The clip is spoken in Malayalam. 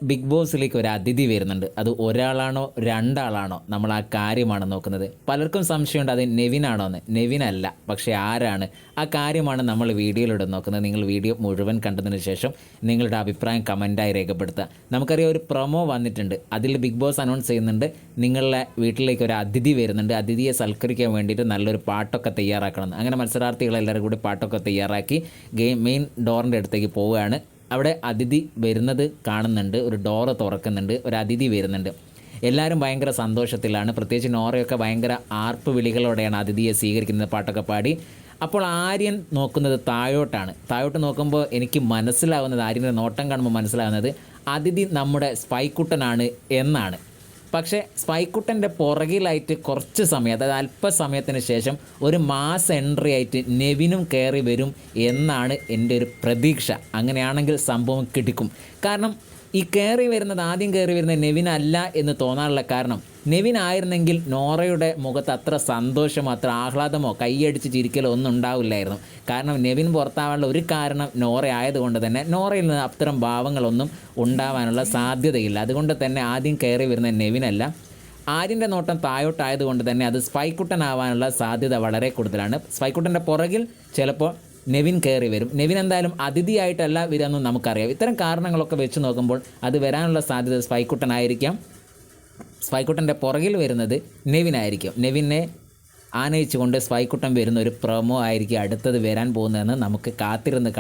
ബിഗ് ബോസിലേക്ക് ഒരു അതിഥി വരുന്നുണ്ട്. അത് ഒരാളാണോ രണ്ടാളാണോ, നമ്മൾ ആ കാര്യമാണ് നോക്കുന്നത്. പലർക്കും സംശയമുണ്ട് അത് നെവിനാണോ എന്ന്. നെവിനല്ല, പക്ഷേ ആരാണ്, ആ കാര്യമാണ് നമ്മൾ വീഡിയോയിലൂടെ നോക്കുന്നത്. നിങ്ങൾ വീഡിയോ മുഴുവൻ കണ്ടതിന് ശേഷം നിങ്ങളുടെ അഭിപ്രായം കമൻറ്റായി രേഖപ്പെടുത്തുക. നമുക്കറിയാം ഒരു പ്രൊമോ വന്നിട്ടുണ്ട്. അതിൽ ബിഗ് ബോസ് അനൗൺസ് ചെയ്യുന്നുണ്ട് നിങ്ങളുടെ വീട്ടിലേക്ക് ഒരു അതിഥി വരുന്നുണ്ട്. അതിഥിയെ സൽക്കരിക്കാൻ വേണ്ടിയിട്ട് നല്ലൊരു പാട്ടൊക്കെ തയ്യാറാക്കണം. അങ്ങനെ മത്സരാർത്ഥികളെല്ലാവരും കൂടി പാട്ടൊക്കെ തയ്യാറാക്കി മെയിൻ ഡോറിൻ്റെ അടുത്തേക്ക് പോവുകയാണ്. അവിടെ അതിഥി വരുന്നത് കാണുന്നുണ്ട്. ഒരു ഡോറ് തുറക്കുന്നുണ്ട്, ഒരു അതിഥി വരുന്നുണ്ട്. എല്ലാവരും ഭയങ്കര സന്തോഷത്തിലാണ്. പ്രത്യേകിച്ച് നോറയൊക്കെ ഭയങ്കര ആർപ്പ് വിളികളോടെയാണ് അതിഥിയെ സ്വീകരിക്കുന്നത്, പാട്ടൊക്കെ പാടി. അപ്പോൾ ആര്യൻ നോക്കുന്നത് താഴോട്ടാണ്. താഴോട്ട് നോക്കുമ്പോൾ എനിക്ക് മനസ്സിലാവുന്നത്, ആര്യൻ്റെ നോട്ടം കാണുമ്പോൾ മനസ്സിലാവുന്നത് അതിഥി നമ്മുടെ സ്പൈക്കുട്ടനാണ് എന്നാണ്. പക്ഷേ സ്പൈക്കുട്ടൻ്റെ പുറകിലായിട്ട് കുറച്ച് സമയം, അതായത് അല്പസമയത്തിന് ശേഷം ഒരു മാസ് എൻട്രി ആയിട്ട് നെവിനും കയറി വരും എന്നാണ് എൻ്റെ ഒരു പ്രതീക്ഷ. അങ്ങനെയാണെങ്കിൽ സംഭവം കിടക്കും. കാരണം ഈ ആദ്യം കയറി വരുന്ന നെവിനല്ല എന്ന് തോന്നാനുള്ള കാരണം, നെവിനായിരുന്നെങ്കിൽ നോറയുടെ മുഖത്ത് അത്ര സന്തോഷമോ അത്ര ആഹ്ലാദമോ കൈയടിച്ച് ചിരിക്കലോ ഒന്നും ഉണ്ടാവില്ലായിരുന്നു. കാരണം നെവിൻ പുറത്താവാനുള്ള ഒരു കാരണം നോറ ആയതുകൊണ്ട് തന്നെ നോറയിൽ നിന്ന് അത്തരം ഭാവങ്ങളൊന്നും ഉണ്ടാവാനുള്ള സാധ്യതയില്ല. അതുകൊണ്ട് തന്നെ ആദ്യം കയറി വരുന്ന നെവിനല്ല. ആര്യൻ്റെ നോട്ടം താഴോട്ടായതുകൊണ്ട് തന്നെ അത് സ്പൈക്കുട്ടനാവാനുള്ള സാധ്യത വളരെ കൂടുതലാണ്. സ്പൈക്കുട്ടൻ്റെ പുറകിൽ ചിലപ്പോൾ നെവിൻ കയറി വരും. നെവിൻ എന്തായാലും അതിഥിയായിട്ടല്ല വരികയെന്നും നമുക്കറിയാം. ഇത്തരം കാരണങ്ങളൊക്കെ വെച്ച് നോക്കുമ്പോൾ അത് വരാനുള്ള സാധ്യത സ്പൈക്കുട്ടനായിരിക്കാം. സ്പൈക്കുട്ടൻ്റെ പുറകിൽ വരുന്നത് നെവിനായിരിക്കും. നെവിനെ ആനയിച്ചുകൊണ്ട് സ്പൈക്കുട്ടൻ വരുന്ന ഒരു പ്രൊമോ ആയിരിക്കും അടുത്തത് വരാൻ പോകുന്നതെന്ന് നമുക്ക് കാത്തിരുന്ന്